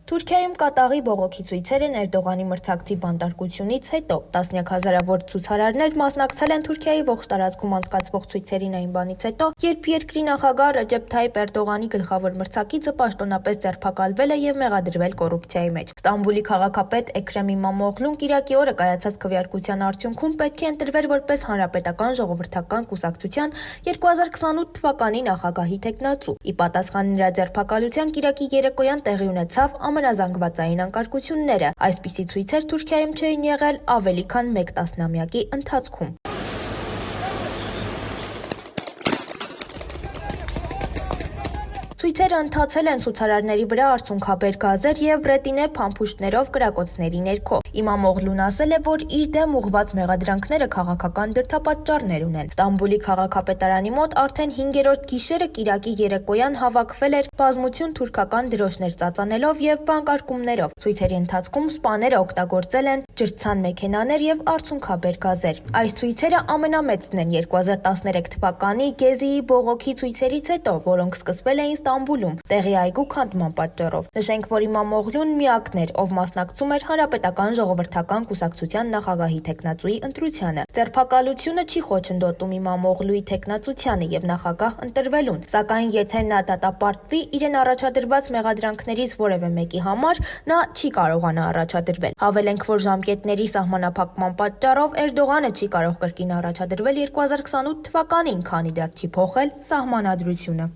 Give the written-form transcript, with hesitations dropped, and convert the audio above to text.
Թուրքիայում կատաղի բողոքի ցույցերն Էրդողանի մրցակցի բանտարկությունից հետո տասնյակ հազարավոր ցուցարարներ մասնակցել են Թուրքիայի ողջ տարածքում անցկացվող ցույցերին այն բանից հետո, երբ երկրի նախագահ Ռեջեփ Թայիփ Էրդողանի գլխավոր մրցակիցը պաշտոնապես ձերբակալվել է եւ մեղադրվել կոռուպցիայի մեջ։ Ստամբուլի քաղաքապետ Էքրեմ Իմամօղլուն կիրակի օրը կայացած քվեարկության արդյունքում պետք է ընտրվեր որպես Հանրապետական ժողովրդական կուսակցության 2028 թվականի նախագահի թեկնածու։ Ի պատասխան նրա ձերբակալության կիրակի երեկոյան տեղի ունեցավ ամենազանգվածային անկարգությունները։ Այսպիսի ցույցեր Թուրքիայում չէին եղել ավելի քան մեկ տասնամյակի ընթացքում։ Ցույցերը ընթացել են ցուցարարների վրա արցունքաբեր գազեր եւ ռետինե փամփուշտներով կրակոցների ներքո։ Իմամօղլուն ասել է, որ իր դեմ ուղղված մեղադրանքները քաղաքական դրդապատճառներ ունեն։ Ստամբուլի քաղաքապետարանի մոտ արդեն 5-րդ գիշերը կիրակի երեկոյան հավաքվել էր բազմություն թուրքական դրոշներ ծածանելով եւ բանկարկումներով։ Ցույցերի ընթացքում սպաները օգտագործել են ջրցան մեքենաներ եւ արցունքաբեր գազեր։ Այս ցույցերը ամենամեծն են 2013 թվականի Գեզիի բողոքի ցույցերից հետո, որոնք սկսվել էին Ստամբուլում տեղի այգու քանդման պատճառով։ Նշենք, որ Իմամօղլուն միակն էր, ով մասնակցում էր Հանրապետական ժողովրդական կուսակցության նախագահի թեկնածուի ընտրությանը։ Ձերբակալությունը չի խոչընդոտում Իմամօղլուի թեկնածությանը եւ նախագահ ընտրվելուն, սակայն եթե նա դատապարտվի իրեն առաջադրված մեղադրանքներից որևէ մեկի համար, նա չի կարողանա առաջադրվել։ Հավելենք, որ ժամկետների սահմանափակման պատճառով Էրդողանը չի կարող կրկին առաջադրվել 2028 թվականին, քանի դեռ չի փոխել սահմանադրությունը։